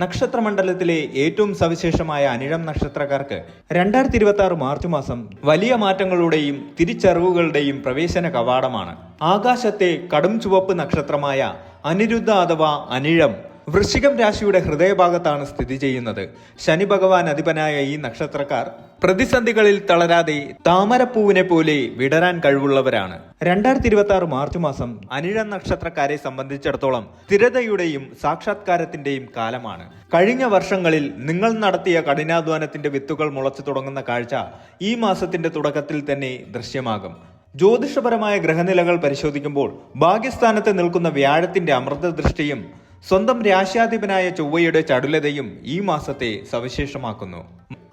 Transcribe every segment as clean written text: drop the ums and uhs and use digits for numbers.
നക്ഷത്രമണ്ഡലത്തിലെ ഏറ്റവും സവിശേഷമായ അനിഴം നക്ഷത്രക്കാർക്ക് 2026 മാർച്ച് മാസം വലിയ മാറ്റങ്ങളുടെയും തിരിച്ചറിവുകളുടെയും പ്രവേശന കവാടമാണ്. ആകാശത്തെ കടും ചുവപ്പ് നക്ഷത്രമായ അനിരുദ്ധ അഥവാ അനിഴം വൃശ്ചികം രാശിയുടെ ഹൃദയഭാഗത്താണ് സ്ഥിതി ചെയ്യുന്നത്. ശനി ഭഗവാൻ അധിപനായ ഈ നക്ഷത്രക്കാർ പ്രതിസന്ധികളിൽ തളരാതെ താമരപ്പൂവിനെ പോലെ വിടരാൻ കഴിവുള്ളവരാണ്. 2026 മാർച്ച് മാസം അനിഴം നക്ഷത്രക്കാരെ സംബന്ധിച്ചിടത്തോളം സ്ഥിരതയുടെയും സാക്ഷാത്കാരത്തിന്റെയും കാലമാണ്. കഴിഞ്ഞ വർഷങ്ങളിൽ നിങ്ങൾ നടത്തിയ കഠിനാധ്വാനത്തിന്റെ വിത്തുകൾ മുളച്ചു തുടങ്ങുന്ന കാഴ്ച ഈ മാസത്തിന്റെ തുടക്കത്തിൽ തന്നെ ദൃശ്യമാകും. ജ്യോതിഷപരമായ ഗ്രഹനിലകൾ പരിശോധിക്കുമ്പോൾ ഭാഗ്യസ്ഥാനത്ത് നിൽക്കുന്ന വ്യാഴത്തിന്റെ അമൃത ദൃഷ്ടിയും സ്വന്തം രാശ്യാധിപനായ ചൊവ്വയുടെ ചടുലതയും ഈ മാസത്തെ സവിശേഷമാക്കുന്നു.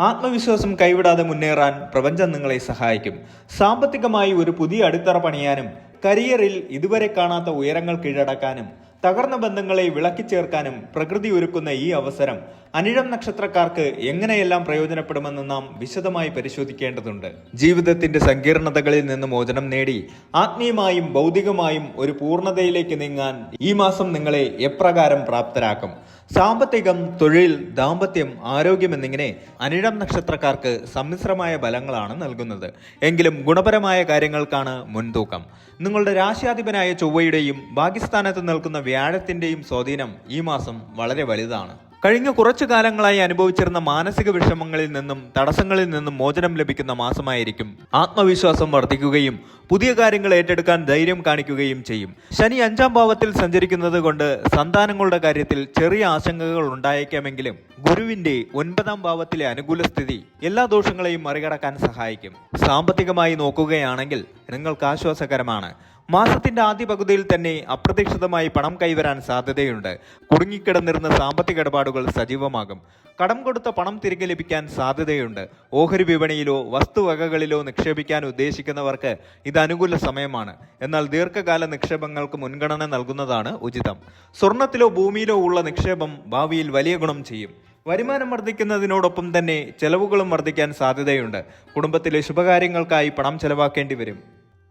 ആത്മവിശ്വാസം കൈവിടാതെ മുന്നേറാൻ പ്രപഞ്ചം നിങ്ങളെ സഹായിക്കും. സാമ്പത്തികമായി ഒരു പുതിയ അടിത്തറ പണിയാനും കരിയറിൽ ഇതുവരെ കാണാത്ത ഉയരങ്ങൾ കീഴടക്കാനും തകർന്ന ബന്ധങ്ങളെ വിളക്കിച്ചേർക്കാനും പ്രകൃതി ഒരുക്കുന്ന ഈ അവസരം അനിഴം നക്ഷത്രക്കാർക്ക് എങ്ങനെയെല്ലാം പ്രയോജനപ്പെടുമെന്ന് നാം വിശദമായി പരിശോധിക്കേണ്ടതുണ്ട്. ജീവിതത്തിന്റെ സങ്കീർണതകളിൽ നിന്ന് മോചനം നേടി ആത്മീയമായും ഭൗതികമായും ഒരു പൂർണ്ണതയിലേക്ക് നീങ്ങാൻ ഈ മാസം നിങ്ങളെ എപ്രകാരം പ്രാപ്തരാക്കും? സാമ്പത്തികം, തൊഴിൽ, ദാമ്പത്യം, ആരോഗ്യം എന്നിങ്ങനെ അനിഴം നക്ഷത്രക്കാർക്ക് സമ്മിശ്രമായ ഫലങ്ങളാണ് നൽകുന്നത്. എങ്കിലും ഗുണപരമായ കാര്യങ്ങൾക്കാണ് മുൻതൂക്കം. നിങ്ങളുടെ രാശ്യാധിപനായ ചൊവ്വയുടെയും ഭാഗ്യസ്ഥാനത്ത് നിൽക്കുന്ന വ്യാഴത്തിന്റെയും സ്വാധീനം ഈ മാസം വളരെ വലുതാണ്. കഴിഞ്ഞ കുറച്ചു കാലങ്ങളായി അനുഭവിച്ചിരുന്ന മാനസിക വിഷമങ്ങളിൽ നിന്നും തടസ്സങ്ങളിൽ നിന്നും മോചനം ലഭിക്കുന്ന മാസമായിരിക്കും. ആത്മവിശ്വാസം വർദ്ധിക്കുകയും പുതിയ കാര്യങ്ങൾ ഏറ്റെടുക്കാൻ ധൈര്യം കാണിക്കുകയും ചെയ്യും. ശനി 5ാം ഭാവത്തിൽ സഞ്ചരിക്കുന്നത് കൊണ്ട് സന്താനങ്ങളുടെ കാര്യത്തിൽ ചെറിയ ആശങ്കകൾ ഉണ്ടായേക്കാമെങ്കിലും ഗുരുവിന്റെ 9ാം ഭാവത്തിലെ അനുകൂല സ്ഥിതി എല്ലാ ദോഷങ്ങളെയും മറികടക്കാൻ സഹായിക്കും. സാമ്പത്തികമായി നോക്കുകയാണെങ്കിൽ നിങ്ങൾക്ക് ആശ്വാസകരമാണ്. മാസത്തിന്റെ ആദ്യ പകുതിയിൽ തന്നെ അപ്രതീക്ഷിതമായി പണം കൈവരാൻ സാധ്യതയുണ്ട്. കുടുങ്ങിക്കിടന്നിരുന്ന സാമ്പത്തിക ഇടപാടുകൾ സജീവമാകും. കടം കൊടുത്ത പണം തിരികെ ലഭിക്കാൻ സാധ്യതയുണ്ട്. ഓഹരി വിപണിയിലോ വസ്തുവകകളിലോ നിക്ഷേപിക്കാൻ ഉദ്ദേശിക്കുന്നവർക്ക് ഇത് അനുകൂല സമയമാണ്. എന്നാൽ ദീർഘകാല നിക്ഷേപങ്ങൾക്ക് മുൻഗണന നൽകുന്നതാണ് ഉചിതം. സ്വർണത്തിലോ ഭൂമിയിലോ ഉള്ള നിക്ഷേപം ഭാവിയിൽ വലിയ ഗുണം ചെയ്യും. വരുമാനം വർദ്ധിക്കുന്നതിനോടൊപ്പം തന്നെ ചെലവുകളും വർദ്ധിക്കാൻ സാധ്യതയുണ്ട്. കുടുംബത്തിലെ ശുഭകാര്യങ്ങൾക്കായി പണം ചെലവാക്കേണ്ടി വരും.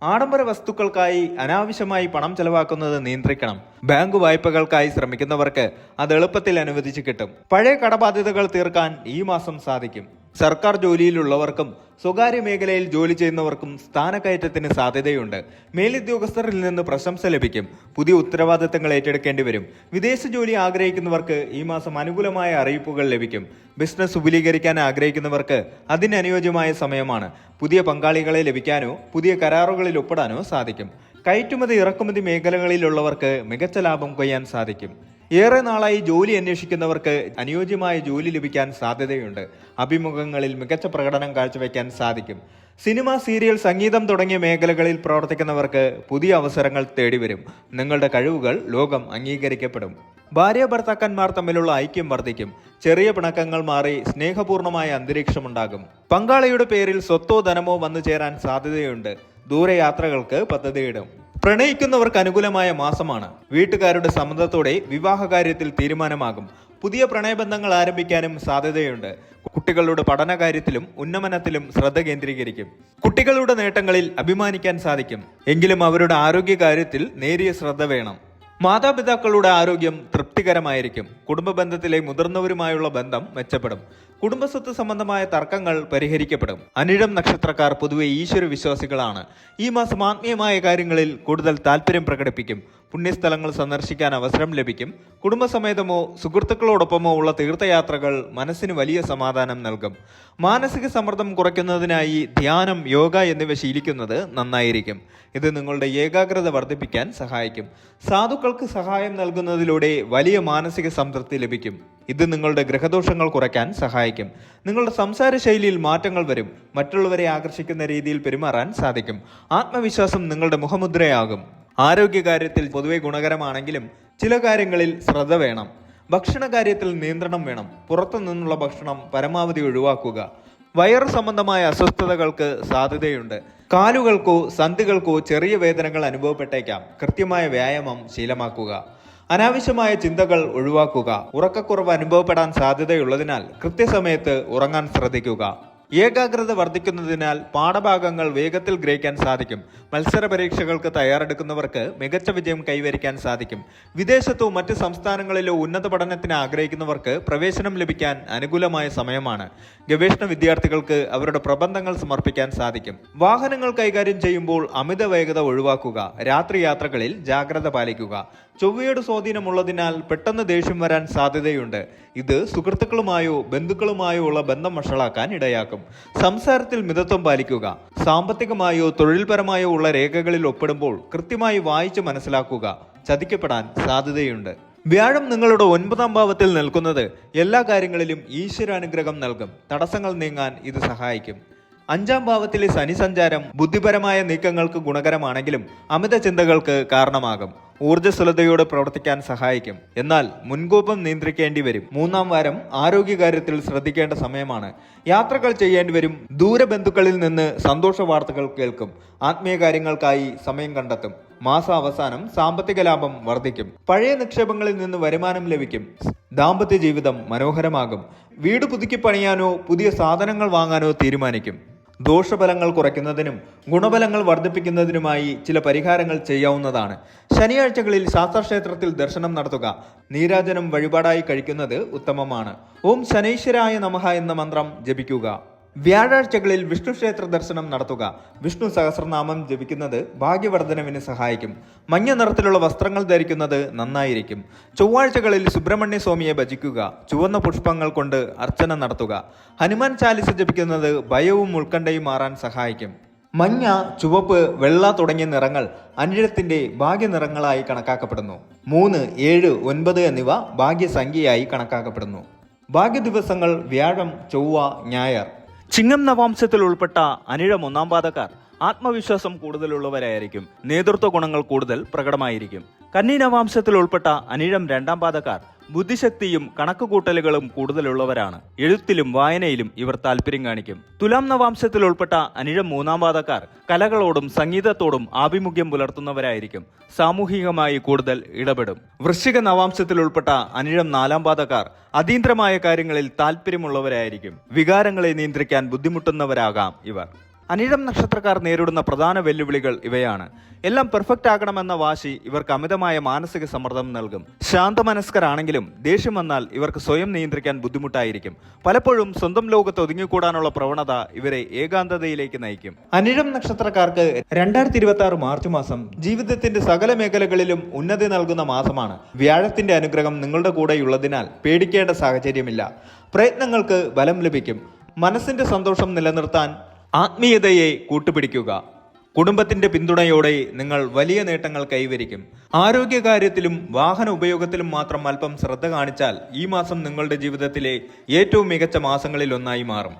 ആഡംബര വസ്തുക്കൾക്കായി അനാവശ്യമായി പണം ചെലവാക്കുന്നത് നിയന്ത്രിക്കണം. ബാങ്ക് വായ്പകൾക്കായി ശ്രമിക്കുന്നവർക്ക് അത് എളുപ്പത്തിൽ അനുവദിച്ചു കിട്ടും. പഴയ കടബാധ്യതകൾ തീർക്കാൻ ഈ മാസം സാധിക്കും. സർക്കാർ ജോലിയിലുള്ളവർക്കും സ്വകാര്യ മേഖലയിൽ ജോലി ചെയ്യുന്നവർക്കും സ്ഥാനക്കയറ്റത്തിന് സാധ്യതയുണ്ട്. മേലുദ്യോഗസ്ഥരിൽ നിന്ന് പ്രശംസ ലഭിക്കും. പുതിയ ഉത്തരവാദിത്തങ്ങൾ ഏറ്റെടുക്കേണ്ടി വരും. വിദേശ ജോലി ആഗ്രഹിക്കുന്നവർക്ക് ഈ മാസം അനുകൂലമായ അറിയിപ്പുകൾ ലഭിക്കും. ബിസിനസ് വിപുലീകരിക്കാൻ ആഗ്രഹിക്കുന്നവർക്ക് അതിനനുയോജ്യമായ സമയമാണ്. പുതിയ പങ്കാളികളെ ലഭിക്കാനോ പുതിയ കരാറുകളിൽ ഒപ്പിടാനോ സാധിക്കും. കയറ്റുമതി ഇറക്കുമതി മേഖലകളിലുള്ളവർക്ക് മികച്ച ലാഭം കൊയ്യാൻ സാധിക്കും. ഏറെ നാളായി ജോലി അന്വേഷിക്കുന്നവർക്ക് അനുയോജ്യമായ ജോലി ലഭിക്കാൻ സാധ്യതയുണ്ട്. അഭിമുഖങ്ങളിൽ മികച്ച പ്രകടനം കാഴ്ചവെക്കാൻ സാധിക്കും. സിനിമ, സീരിയൽ, സംഗീതം തുടങ്ങിയ മേഖലകളിൽ പ്രവർത്തിക്കുന്നവർക്ക് പുതിയ അവസരങ്ങൾ തേടിവരും. നിങ്ങളുടെ കഴിവുകൾ ലോകം അംഗീകരിക്കപ്പെടും. ഭാര്യ ഭർത്താക്കന്മാർ തമ്മിലുള്ള ഐക്യം വർദ്ധിക്കും. ചെറിയ പിണക്കങ്ങൾ മാറി സ്നേഹപൂർണമായ അന്തരീക്ഷമുണ്ടാകും. പങ്കാളിയുടെ പേരിൽ സ്വത്തോ ധനമോ വന്നു ചേരാൻ സാധ്യതയുണ്ട്. ദൂരയാത്രകൾക്ക് പദ്ധതിയിടും. പ്രണയിക്കുന്നവർക്ക് അനുകൂലമായ മാസമാണ്. വീട്ടുകാരുടെ സമ്മതത്തോടെ വിവാഹകാര്യത്തിൽ തീരുമാനമാകും. പുതിയ പ്രണയബന്ധങ്ങൾ ആരംഭിക്കാനും സാധ്യതയുണ്ട്. കുട്ടികളുടെ പഠനകാര്യത്തിലും ഉന്നമനത്തിലും ശ്രദ്ധ കേന്ദ്രീകരിക്കും. കുട്ടികളുടെ നേട്ടങ്ങളിൽ അഭിമാനിക്കാൻ സാധിക്കും. എങ്കിലും അവരുടെ ആരോഗ്യകാര്യത്തിൽ നേരിയ ശ്രദ്ധ വേണം. മാതാപിതാക്കളുടെ ആരോഗ്യം തൃപ്തികരമായിരിക്കും. കുടുംബ ബന്ധത്തിലെ മുതിർന്നവരുമായുള്ള ബന്ധം മെച്ചപ്പെടും. കുടുംബസ്വത്ത് സംബന്ധമായ തർക്കങ്ങൾ പരിഹരിക്കപ്പെടും. അനിഴം നക്ഷത്രക്കാർ പൊതുവെ ഈശ്വര വിശ്വാസികളാണ്. ഈ മാസം ആത്മീയമായ കാര്യങ്ങളിൽ കൂടുതൽ താല്പര്യം പ്രകടിപ്പിക്കും. പുണ്യസ്ഥലങ്ങൾ സന്ദർശിക്കാൻ അവസരം ലഭിക്കും. കുടുംബസമേതമോ സുഹൃത്തുക്കളോടൊപ്പമോ ഉള്ള തീർത്ഥയാത്രകൾ മനസ്സിന് വലിയ സമാധാനം നൽകും. മാനസിക സമ്മർദ്ദം കുറയ്ക്കുന്നതിനായി ധ്യാനം, യോഗ എന്നിവ ശീലിക്കുന്നത് നന്നായിരിക്കും. ഇത് നിങ്ങളുടെ ഏകാഗ്രത വർദ്ധിപ്പിക്കാൻ സഹായിക്കും. സാധുക്കൾക്ക് സഹായം നൽകുന്നതിലൂടെ വലിയ മാനസിക സംതൃപ്തി ലഭിക്കും. ഇത് നിങ്ങളുടെ ഗ്രഹദോഷങ്ങൾ കുറയ്ക്കാൻ സഹായിക്കും. നിങ്ങളുടെ സംസാര ശൈലിയിൽ മാറ്റങ്ങൾ വരും. മറ്റുള്ളവരെ ആകർഷിക്കുന്ന രീതിയിൽ പെരുമാറാൻ സാധിക്കും. ആത്മവിശ്വാസം നിങ്ങളുടെ മുഖമുദ്രയാകും. ആരോഗ്യകാര്യത്തിൽ പൊതുവെ ഗുണകരമാണെങ്കിലും ചില കാര്യങ്ങളിൽ ശ്രദ്ധ വേണം. ഭക്ഷണ കാര്യത്തിൽ നിയന്ത്രണം വേണം. പുറത്തു നിന്നുള്ള ഭക്ഷണം പരമാവധി ഒഴിവാക്കുക. വയറ് സംബന്ധമായ അസ്വസ്ഥതകൾക്ക് സാധ്യതയുണ്ട്. കാലുകൾക്കോ സന്ധികൾക്കോ ചെറിയ വേദനകൾ അനുഭവപ്പെട്ടേക്കാം. കൃത്യമായ വ്യായാമം ശീലമാക്കുക. അനാവശ്യമായ ചിന്തകൾ ഒഴിവാക്കുക. ഉറക്കക്കുറവ് അനുഭവപ്പെടാൻ സാധ്യതയുള്ളതിനാൽ കൃത്യസമയത്ത് ഉറങ്ങാൻ ശ്രദ്ധിക്കുക. ഏകാഗ്രത വർദ്ധിക്കുന്നതിനാൽ പാഠഭാഗങ്ങൾ വേഗത്തിൽ ഗ്രഹിക്കാൻ സാധിക്കും. മത്സര പരീക്ഷകൾക്ക് തയ്യാറെടുക്കുന്നവർക്ക് മികച്ച വിജയം കൈവരിക്കാൻ സാധിക്കും. വിദേശത്തോ മറ്റ് സംസ്ഥാനങ്ങളിലോ ഉന്നത പഠനത്തിന് ആഗ്രഹിക്കുന്നവർക്ക് പ്രവേശനം ലഭിക്കാൻ അനുകൂലമായ സമയമാണ്. ഗവേഷണ വിദ്യാർത്ഥികൾക്ക് അവരുടെ പ്രബന്ധങ്ങൾ സമർപ്പിക്കാൻ സാധിക്കും. വാഹനങ്ങൾ കൈകാര്യം ചെയ്യുമ്പോൾ അമിത വേഗത ഒഴിവാക്കുക. രാത്രി യാത്രകളിൽ ജാഗ്രത പാലിക്കുക. ചൊവ്വയുടെ സ്വാധീനമുള്ളതിനാൽ പെട്ടെന്ന് ദേഷ്യം വരാൻ സാധ്യതയുണ്ട്. ഇത് സുഹൃത്തുക്കളുമായോ ബന്ധുക്കളുമായോ ഉള്ള ബന്ധം വഷളാക്കാൻ ഇടയാക്കും. സംസാരത്തിൽ മിതത്വം പാലിക്കുക. സാമ്പത്തികമായോ തൊഴിൽപരമായോ ഉള്ള രേഖകളിൽ ഒപ്പിടുമ്പോൾ കൃത്യമായി വായിച്ച് മനസ്സിലാക്കുക. ചതിക്കപ്പെടാൻ സാധ്യതയുണ്ട്. വ്യാഴം നിങ്ങളുടെ 9ാം ഭാവത്തിൽ നിൽക്കുന്നത് എല്ലാ കാര്യങ്ങളിലും ഈശ്വരാനുഗ്രഹം നൽകും. തടസ്സങ്ങൾ നീങ്ങാൻ ഇത് സഹായിക്കും. 5ാം ഭാവത്തിലെ ശനി സഞ്ചാരം ബുദ്ധിപരമായ നീക്കങ്ങൾക്ക് ഗുണകരമാണെങ്കിലും അമിത ചിന്തകൾക്ക് കാരണമാകും. ഊർജ്ജസ്വലതയോടെ പ്രവർത്തിക്കാൻ സഹായിക്കും. എന്നാൽ മുൻകോപം നിയന്ത്രിക്കേണ്ടി വരും. 3ാം വാരം ആരോഗ്യകാര്യത്തിൽ ശ്രദ്ധിക്കേണ്ട സമയമാണ്. യാത്രകൾ ചെയ്യേണ്ടി വരും. ദൂരബന്ധുക്കളിൽ നിന്ന് സന്തോഷ വാർത്തകൾ കേൾക്കും. ആത്മീയ കാര്യങ്ങൾക്കായി സമയം കണ്ടെത്തും. മാസ അവസാനം സാമ്പത്തിക ലാഭം വർദ്ധിക്കും. പഴയ നിക്ഷേപങ്ങളിൽ നിന്ന് വരുമാനം ലഭിക്കും. ദാമ്പത്യ ജീവിതം മനോഹരമാകും. വീട് പുതുക്കി പണിയാനോ പുതിയ സാധനങ്ങൾ വാങ്ങാനോ തീരുമാനിക്കും. ദോഷഫലങ്ങൾ കുറയ്ക്കുന്നതിനും ഗുണഫലങ്ങൾ വർദ്ധിപ്പിക്കുന്നതിനുമായി ചില പരിഹാരങ്ങൾ ചെയ്യാവുന്നതാണ്. ശനിയാഴ്ചകളിൽ ശാസ്താക്ഷേത്രത്തിൽ ദർശനം നടത്തുക. നീരാജനം വഴിപാടായി കഴിക്കുന്നത് ഉത്തമമാണ്. ഓം ശനൈശ്വരായ നമഃ എന്ന മന്ത്രം ജപിക്കുക. വ്യാഴാഴ്ചകളിൽ വിഷ്ണു ക്ഷേത്ര ദർശനം നടത്തുക. വിഷ്ണു സഹസ്രനാമം ജപിക്കുന്നത് ഭാഗ്യവർദ്ധനവിന് സഹായിക്കും. മഞ്ഞ നിറത്തിലുള്ള വസ്ത്രങ്ങൾ ധരിക്കുന്നത് നന്നായിരിക്കും. ചൊവ്വാഴ്ചകളിൽ സുബ്രഹ്മണ്യ സ്വാമിയെ ഭജിക്കുക. ചുവന്ന പുഷ്പങ്ങൾ കൊണ്ട് അർച്ചന നടത്തുക. ഹനുമാൻ ചാലിസ ജപിക്കുന്നത് ഭയവും ഉത്കണ്ഠയും മാറാൻ സഹായിക്കും. മഞ്ഞ, ചുവപ്പ്, വെള്ള തുടങ്ങിയ നിറങ്ങൾ അനിഴത്തിന്റെ ഭാഗ്യനിറങ്ങളായി കണക്കാക്കപ്പെടുന്നു. 3, 7, 9 എന്നിവ ഭാഗ്യസംഖ്യയായി കണക്കാക്കപ്പെടുന്നു. ഭാഗ്യ ദിവസങ്ങൾ വ്യാഴം, ചൊവ്വ, ഞായർ. ചിങ്ങം നവാംശത്തിൽ ഉൾപ്പെട്ട അനിഴം 1ാം പാദക്കാർ ആത്മവിശ്വാസം കൂടുതലുള്ളവരായിരിക്കും. നേതൃത്വ ഗുണങ്ങൾ കൂടുതൽ പ്രകടമായിരിക്കും. കന്നി നവാംശത്തിൽ ഉൾപ്പെട്ട അനിഴം 2ാം പാദക്കാർ ബുദ്ധിശക്തിയും കണക്കുകൂട്ടലുകളും കൂടുതലുള്ളവരാണ്. എഴുത്തിലും വായനയിലും ഇവർ താല്പര്യം കാണിക്കും. തുലാം നവാംശത്തിൽ ഉൾപ്പെട്ട അനിഴം 3ാം പാദക്കാർ കലകളോടും സംഗീതത്തോടും ആഭിമുഖ്യം പുലർത്തുന്നവരായിരിക്കും. സാമൂഹികമായി കൂടുതൽ ഇടപെടും. വൃശ്ചിക നവാംശത്തിൽ ഉൾപ്പെട്ട അനിഴം 4ാം പാദക്കാർ അതീന്ദ്രമായ കാര്യങ്ങളിൽ താല്പര്യമുള്ളവരായിരിക്കും. വികാരങ്ങളെ നിയന്ത്രിക്കാൻ ബുദ്ധിമുട്ടുന്നവരാകാം ഇവർ. അനിഴം നക്ഷത്രക്കാർ നേരിടുന്ന പ്രധാന വെല്ലുവിളികൾ ഇവയാണ്. എല്ലാം പെർഫെക്റ്റ് ആകണമെന്ന വാശി ഇവർക്ക് അമിതമായ മാനസിക സമ്മർദ്ദം നൽകും. ശാന്തമനസ്കരാണെങ്കിലും ദേഷ്യം വന്നാൽ ഇവർക്ക് സ്വയം നിയന്ത്രിക്കാൻ ബുദ്ധിമുട്ടായിരിക്കും. പലപ്പോഴും സ്വന്തം ലോകത്ത് ഒതുങ്ങിക്കൂടാനുള്ള പ്രവണത ഇവരെ ഏകാന്തതയിലേക്ക് നയിക്കും. അനിഴം നക്ഷത്രക്കാർക്ക് 2026 മാർച്ച് മാസം ജീവിതത്തിന്റെ സകല മേഖലകളിലും ഉന്നതി നൽകുന്ന മാസമാണ്. വ്യാഴത്തിന്റെ അനുഗ്രഹം നിങ്ങളുടെ കൂടെയുള്ളതിനാൽ പേടിക്കേണ്ട സാഹചര്യമില്ല. പ്രയത്നങ്ങൾക്ക് ബലം ലഭിക്കും. മനസ്സിന്റെ സന്തോഷം നിലനിർത്താൻ ആത്മീയതയെ കൂട്ടുപിടിക്കുക. കുടുംബത്തിന്റെ പിന്തുണയോടെ നിങ്ങൾ വലിയ നേട്ടങ്ങൾ കൈവരിക്കും. ആരോഗ്യകാര്യത്തിലും വാഹന ഉപയോഗത്തിലും മാത്രം അല്പം ശ്രദ്ധ കാണിച്ചാൽ ഈ മാസം നിങ്ങളുടെ ജീവിതത്തിലെ ഏറ്റവും മികച്ച മാസങ്ങളിൽ ഒന്നായി മാറും.